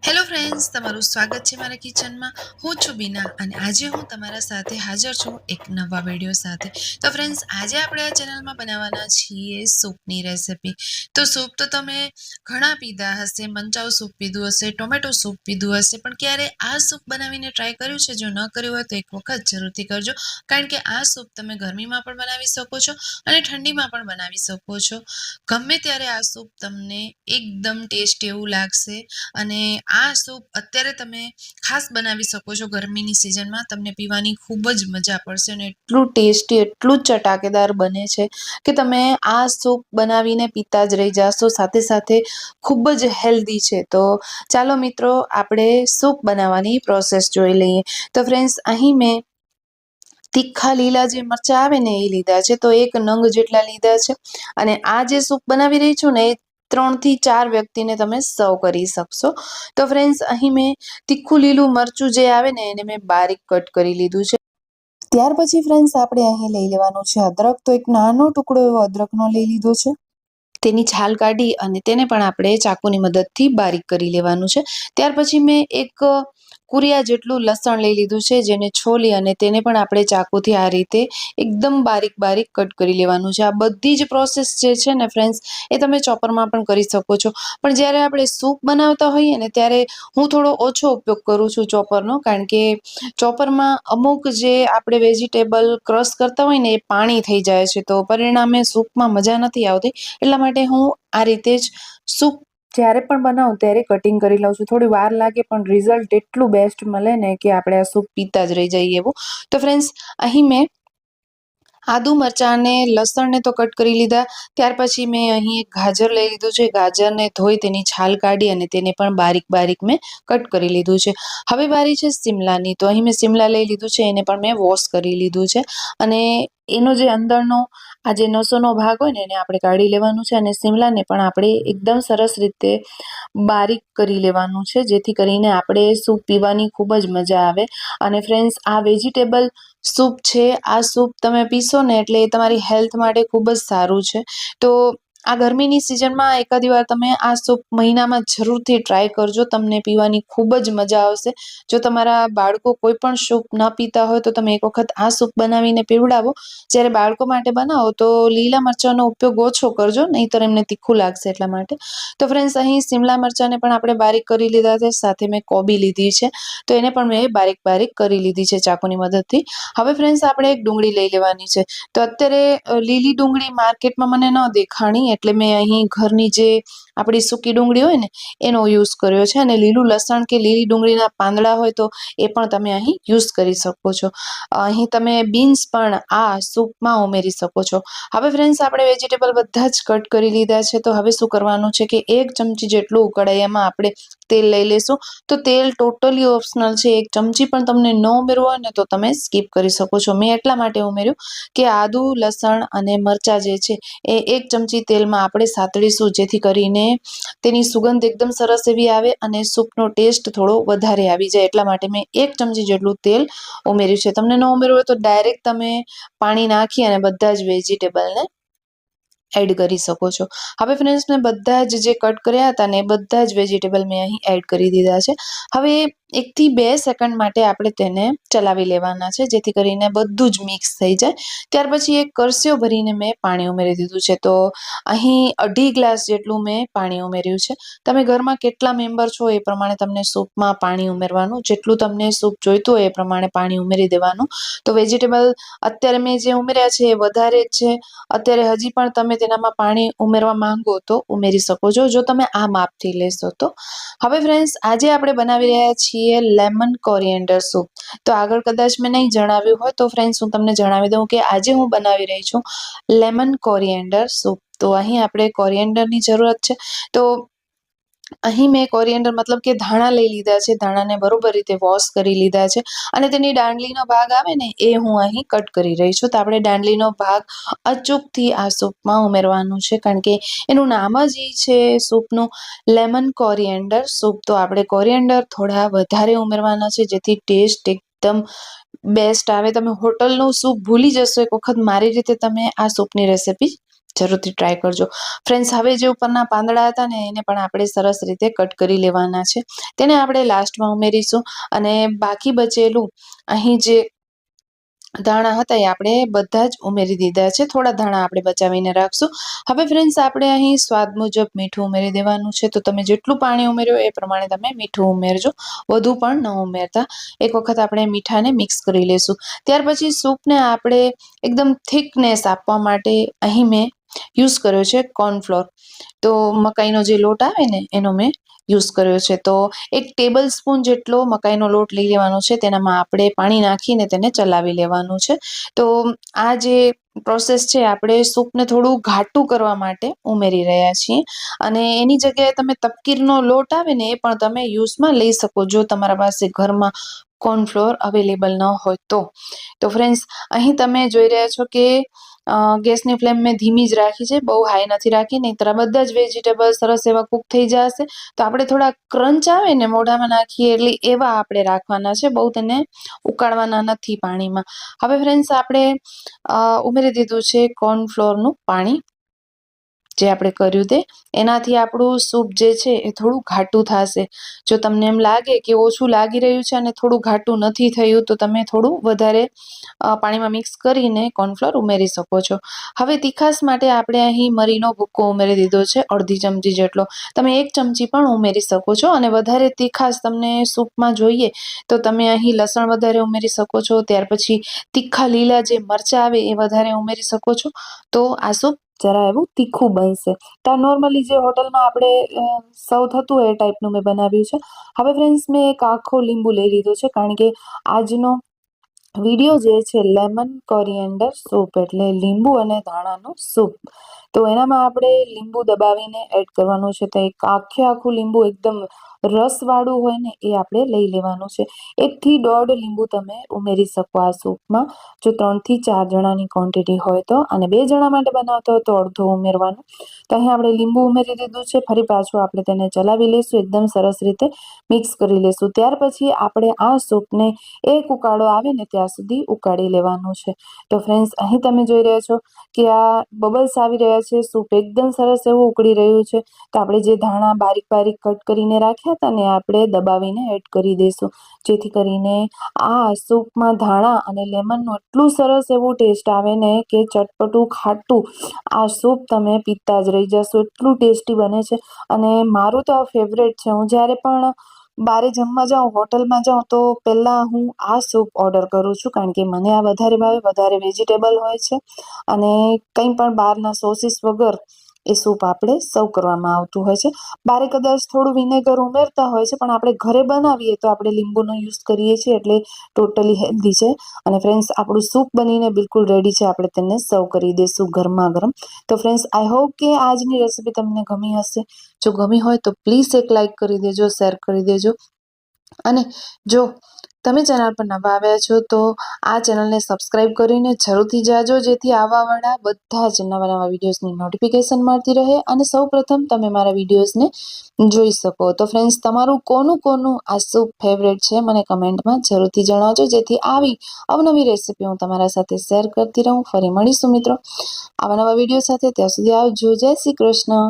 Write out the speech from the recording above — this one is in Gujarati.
હેલો ફ્રેન્ડ્સ, તમારું સ્વાગત છે મારા કિચનમાં. હું છું બીના અને આજે હું તમારા સાથે હાજર છું એક નવા વિડીયો સાથે. તો ફ્રેન્ડ્સ, આજે આપણે આ ચેનલમાં બનાવવાના છીએ સૂપની રેસિપી. તો સૂપ તો તમે ઘણા પીધા હશે, મંચાવ સૂપ પીધું હશે, ટોમેટો સૂપ પીધું હશે, પણ ક્યારે આ સૂપ બનાવીને ટ્રાય કર્યું છે? જો ન કર્યું હોય તો એક વખત જરૂરથી કરજો, કારણ કે આ સૂપ તમે ગરમીમાં પણ બનાવી શકો છો અને ઠંડીમાં પણ બનાવી શકો છો. ગમે ત્યારે આ સૂપ તમને એકદમ ટેસ્ટી એવું લાગશે અને આ સૂપ અત્યારે તમે ખાસ બનાવી શકો છો. ગરમીની સિઝનમાં તમને પીવાની ખૂબ જ મજા પડશે અને એટલું ટેસ્ટી, એટલું જ ચટાકેદાર બને છે કે તમે આ સૂપ બનાવીને પીતા જ રહી જશો. સાથે સાથે ખૂબ જ હેલ્ધી છે. તો ચાલો મિત્રો, આપણે સૂપ બનાવવાની પ્રોસેસ જોઈ લઈએ. તો ફ્રેન્ડ્સ, અહીં મેં તીખા લીલા જે મરચાં આવે ને એ લીધા છે, તો 1 નંગ જેટલા લીધા છે. અને આ જે સૂપ બનાવી રહી છું ને, એ 3 થી 4 વ્યક્તિને તમે સર્વ કરી શકશો. તો ફ્રેન્ડ્સ, અહીં મેં તીખું લીલું મરચું જે આવે ને એને મેં બારીક કટ કરી લીધું છે. ત્યાર પછી ફ્રેન્ડ્સ, આપણે અહીં લઈ લેવાનું છે અદરક. તો એક નાનો ટુકડો એવો અદરકનો લઈ લીધો છે. તેની છાલ કાઢી અને તેને પણ આપણે ચાકુની મદદથી બારીક કરી લેવાનું છે. ત્યાર પછી મેં એક કુરિયા જેટલું લસણ લઈ લીધું છે, જેને છોલી અને તેને પણ આપણે ચાકુથી આ રીતે એકદમ બારીક બારીક કટ કરી લેવાનું છે. આ બધી જ પ્રોસેસ જે છે ને ફ્રેન્ડ્સ, એ તમે ચોપરમાં પણ કરી શકો છો, પણ જ્યારે આપણે સૂપ બનાવતા હોઈએ ને ત્યારે હું થોડો ઓછો ઉપયોગ કરું છું ચોપરનો, કારણ કે ચોપરમાં અમુક જે આપણે વેજીટેબલ ક્રશ કરતા હોય ને એ પાણી થઈ જાય છે, તો પરિણામે સૂપમાં મજા નથી આવતી. એટલા માટે હું આ રીતે જ સૂપ જ્યારે પણ બનાવું ત્યારે કટિંગ કરી લઉં છું. થોડી વાર લાગે પણ રિઝલ્ટ એટલું બેસ્ટ મળે ને કે આપણે આ સૂપ પીતા જ રહી જઈએ એવું. તો ફ્રેન્ડ્સ, અહીં મેં આદુ, મરચાં અને લસણને તો કટ કરી લીધા. ત્યાર પછી મેં અહીં એક ગાજર લઈ લીધું છે. ગાજરને ધોઈ તેની છાલ કાઢી અને તેને પણ બારીક બારીક મેં કટ કરી લીધું છે. હવે બારી છે શિમલાની. તો અહીં મેં શિમલા લઈ લીધું છે, એને પણ મેં વોશ કરી લીધું છે અને એનો જે અંદરનો આ જે નસોનો ભાગ હોય ને એને આપણે કાઢી લેવાનું છે. અને શિમલાને પણ આપણે એકદમ સરસ રીતે બારીક કરી લેવાનું છે, જેથી કરીને આપણે સૂપ પીવાની ખૂબ જ મજા આવે. અને ફ્રેન્ડ્સ, આ વેજીટેબલ સૂપ છે. આ સૂપ તમે પીશો ને એટલે એ તમારી હેલ્થ માટે ખૂબ જ સારું છે. તો આ ગરમીની સિઝનમાં એકાદી વાર તમે આ સૂપ મહિનામાં જરૂરથી ટ્રાય કરજો. તમને પીવાની ખૂબ જ મજા આવશે. જો તમારા બાળકો કોઈ પણ સૂપ ન પીતા હોય તો તમે એક વખત આ સૂપ બનાવીને પીવડાવો. જ્યારે બાળકો માટે બનાવો તો લીલા મરચાંનો ઉપયોગ ઓછો કરજો, નહીંતર એમને તીખું લાગશે એટલા માટે. તો ફ્રેન્ડ્સ, અહીં શિમલા મરચાંને પણ આપણે બારીક કરી લીધા છે. સાથે મેં કોબી લીધી છે, તો એને પણ મેં બારીક બારીક કરી લીધી છે ચાકુની મદદથી. હવે ફ્રેન્ડ્સ, આપણે એક ડુંગળી લઈ લેવાની છે. તો અત્યારે લીલી ડુંગળી માર્કેટમાં મને ન દેખાણી, એટલે મેં અહીં ઘરની જે આપણી સૂકી ડુંગળી હોય ને એનો યુઝ કર્યો છે. અને લીલું લસણ કે લીલી ડુંગળીના પાંદડા હોય તો એ પણ તમે અહીં યુઝ કરી શકો છો. અહીં તમે બીન્સ પણ આ સૂપમાં ઉમેરી શકો છો. હવે ફ્રેન્ડ્સ, આપણે વેજીટેબલ બધા જ કટ કરી લીધા છે. તો હવે શું કરવાનું છે કે 1 ચમચી જેટલું કઢાઈમાં આપણે તેલ લઈ લેશું. તો તેલ ટોટલી ઓપ્શનલ છે. 1 ચમચી પણ તમને ન ઉમેરવું હોય ને તો તમે સ્કીપ કરી શકો છો. મેં એટલા માટે ઉમેર્યું કે આદુ, લસણ અને મરચાં જે છે એ 1 ચમચી તેલમાં આપણે સાતળીશું, જેથી કરીને તેની સુગંધ એકદમ સરસ એવી આવે અને સૂપનો ટેસ્ટ થોડો વધારે આવી જાય. એટલા માટે મેં 1 ચમચી જેટલું તેલ ઉમેર્યું છે. તમને ન ઉમેરવું હોય તો ડાયરેક્ટ તમે પાણી નાખી અને બધા જ વેજીટેબલને એડ કરી શકો છો. હવે ફ્રેન્ડ્સ, મેં બધા જ જે કટ કર્યા હતા ને એ બધા જ વેજીટેબલ મેં અહીં એડ કરી દીધા છે. હવે 1 થી 2 સેકન્ડ માટે આપણે તેને ચલાવી લેવાના છે, જેથી કરીને બધું જ મિક્સ થઈ જાય. ત્યાર પછી એક કરસ્યો ભરીને મેં પાણી ઉમેરી દીધું છે. તો અહીં 2.5 ગ્લાસ જેટલું મેં પાણી ઉમેર્યું છે. તમે ઘરમાં કેટલા મેમ્બર છો એ પ્રમાણે તમને સૂપમાં પાણી ઉમેરવાનું, જેટલું તમને સૂપ જોઈતું હોય એ પ્રમાણે પાણી ઉમેરી દેવાનું. તો વેજીટેબલ અત્યારે મેં જે ઉમેર્યા છે એ વધારે જ છે. અત્યારે હજી પણ તમે તેનામાં પાણી ઉમેરવા માંગો તો ઉમેરી શકો છો, જો તમે આ માપથી લેશો તો. હવે ફ્રેન્ડ્સ, આજે આપણે બનાવી રહ્યા છીએ લેમન કોરિએન્ડર સૂપ. તો આગળ કદાચ મેં નહીં જણાવ્યું હોય તો ફ્રેન્ડ્સ, હું તમને જણાવી દઉં કે આજે હું બનાવી રહી છું લેમન કોરિએન્ડર સૂપ. તો અહીં આપણે કોરિએન્ડરની જરૂરત છે. તો અહીં મેં કોરિએન્ડર મતલબ કે ધાણા લઈ લીધા છે. ધાણાને બરોબર રીતે વોશ કરી લીધા છે અને તેની દાંડલીનો ભાગ આવે ને એ હું અહીં કટ કરી રહી છું. તો આપણે દાંડલીનો ભાગ અચૂકથી આ સૂપમાં ઉમેરવાનું છે, કારણ કે એનું નામ જ એ છે સૂપનું લેમન કોરિએન્ડર સૂપ. તો આપણે કોરિએન્ડર થોડા વધારે ઉમેરવાના છે, જેથી ટેસ્ટ એકદમ બેસ્ટ આવે. તમે હોટલનું સૂપ ભૂલી જશો એક વખત મારી રીતે તમે આ સૂપની રેસિપી જરૂરથી ટ્રાય કરજો ફ્રેન્ડ્સ. હવે જે ઉપરના પાંદડા હતા ને એને પણ આપણે સરસ રીતે કટ કરી લેવાના છે. તેને આપણે લાસ્ટમાં ઉમેરીશું અને બાકી બચેલું અહીં જે ધાણા હતા એ આપણે બધા જ ઉમેરી દીધા છે. થોડા ધાણા આપણે બચાવીને રાખશું. હવે ફ્રેન્ડ્સ આપણે અહીં સ્વાદ મુજબ મીઠું ઉમેરી દેવાનું છે. તો તમે જેટલું પાણી ઉમેર્યો એ પ્રમાણે તમે મીઠું ઉમેરજો, વધુ પણ ન ઉમેરતા. એક વખત આપણે મીઠાને મિક્સ કરી લેશું. ત્યાર પછી સૂપને આપણે એકદમ થિકનેસ આપવા માટે અહીં મેં યુઝ કર્યો છે કોર્નફ્લોર. તો મકાઈનો જે લોટ આવે ને એનો મેં યુઝ કર્યો છે. તો 1 ટેબલ સ્પૂન જેટલો મકાઈનો લોટ લઈ લેવાનો છે. તેનામાં આપણે પાણી નાખીને તેને ચલાવી લેવાનું છે. તો આ જે પ્રોસેસ છે આપણે સૂપને થોડું ઘાટું કરવા માટે ઉમેરી રહ્યા છીએ. અને એની જગ્યાએ તમે તપકીરનો લોટ આવે ને એ પણ તમે યુઝમાં લઈ શકો જો તમારા પાસે ઘરમાં કોર્નફ્લોર અવેલેબલ ન હોય તો. તો ફ્રેન્ડ્સ અહીં તમે જોઈ રહ્યા છો કે ગેસની ફ્લેમ મેં ધીમી જ રાખી છે, બહુ હાઈ નથી રાખી, નહીંતર બધા જ વેજીટેબલ સરસ એવા કૂક થઈ જશે. તો આપણે થોડા ક્રંચ આવે ને મોઢામાં નાખીએ એટલે એવા આપણે રાખવાના છે, બહુ તેને ઉકાળવાના નથી પાણીમાં. હવે ફ્રેન્ડ્સ આપણે ઉમેરી દીધું છે કોર્નફ્લોરનું પાણી જે આપણે કર્યું તે. એનાથી આપણું સૂપ જે છે એ થોડું ઘાટું થશે. જો તમને એમ લાગે કે ઓછું લાગી રહ્યું છે અને થોડું ઘાટું નથી થયું તો તમે થોડું વધારે પાણીમાં મિક્સ કરીને કોર્નફ્લોર ઉમેરી શકો છો. હવે તીખાસ માટે આપણે અહીં મરીનો ભૂક્કો ઉમેરી દીધો છે, અડધી ચમચી જેટલો. તમે 1 ચમચી પણ ઉમેરી શકો છો. અને વધારે તીખાસ તમને સૂપમાં જોઈએ તો તમે અહીં લસણ વધારે ઉમેરી શકો છો. ત્યાર પછી તીખા લીલા જે મરચાં આવે એ વધારે ઉમેરી શકો છો. તો આ સૂપ જરા એવું તીખું બનશે. તો નોર્મલી જે હોટલમાં આપણે સર્વ થતું હોય એ ટાઈપનું મેં બનાવ્યું છે. હવે ફ્રેન્ડ્સ મેં એક આખો લીંબુ લઈ લીધો છે કારણ કે આજનો વિડીયો જે છે લેમન કોરિએન્ડર સૂપ એટલે લીંબુ અને ધાણાનું સૂપ. તો એનામાં આપણે લીંબુ દબાવીને એડ કરવાનું છે. તો એક આખું લીંબુ એકદમ રસવાળું હોય ને એ આપણે લઈ લેવાનું છે. 1 થી 1.5 લીંબુ તમે ઉમેરી શકો આ સૂપમાં જો 3 થી 4 જણાની ક્વોન્ટિટી હોય તો. અને 2 જણા માટે બનાવતા હોય તો અડધો ઉમેરવાનું. તો અહીં આપણે લીંબુ ઉમેરી દીધું છે. ફરી પાછું આપણે તેને ચલાવી લઈશું, એકદમ સરસ રીતે મિક્સ કરી લઈશું. ત્યાર પછી આપણે આ સૂપને એક ઉકાળો આવે ને ત્યાં સુધી ઉકાળી લેવાનું છે. તો ફ્રેન્ડ્સ અહીં તમે જોઈ રહ્યા છો કે આ બબલ્સ આવી રહ્યા છે, સૂપ એકદમ સરસ એવું ઉકળી રહ્યું છે. તો આપણે જે ધાણા બારીક બારીક કટ કરીને રાખ્યા હતા ને આપણે દબાવીને એડ કરી દઈશું, જેથી કરીને આ સૂપમાં ધાણા અને લેમનનું એટલું સરસ એવું ટેસ્ટ આવે ને કે ચટપટું ખાટું આ સૂપ તમે પીતા જ રહી જશો, એટલું ટેસ્ટી બને છે. અને મારું તો આ ફેવરેટ છે. હું જ્યારે પણ બારે જમવા જાઉં, હોટલમાં જાઉં તો પહેલાં હું આ સૂપ ઓર્ડર કરું છું કારણ કે મને આ વધારે ભાવે, વધારે વેજીટેબલ હોય છે અને કંઈ પણ બહારના સોસીસ વગર એ સૂપ આપણે સર્વ કરવામાં આવતું હોય છે. બારે કદાચ થોડું વિનેગર ઉમેરતા હોય છે પણ આપણે ઘરે બનાવીએ તો આપણે લીંબુનો યુઝ કરીએ છીએ એટલે ટોટલી હેલ્ધી છે. અને ફ્રેન્ડ્સ આપણું સૂપ બનીને બિલકુલ રેડી છે. આપણે તેને સર્વ કરી દઈશું ગરમા ગરમ. તો ફ્રેન્ડ્સ આઈ હોપ કે આજની રેસીપી તમને ગમી હશે. જો ગમી હોય તો પ્લીઝ એક લાઇક કરી દેજો, શેર કરી દેજો. અને જો તમે ચેનલ પર નવા આવ્યા છો તો આ ચેનલને સબસ્ક્રાઇબ કરીને જરૂરથી જાજો, જેથી આવવાવાળા બધા જ નવા નવા વિડીયોઝની નોટિફિકેશન મળતી રહે અને સૌપ્રથમ તમે મારા વિડીયોઝને જોઈ શકો. તો ફ્રેન્ડ્સ તમારું કોનું આ સૂપ ફેવરેટ છે મને કમેન્ટમાં જરૂરથી જણાવજો, જેથી આવી અવનવી રેસીપી હું તમારા સાથે શેર કરતી રહું. ફરી મળીશું મિત્રો આવા નવા વિડીયો સાથે. ત્યાં સુધી આવજો. જય શ્રી કૃષ્ણ.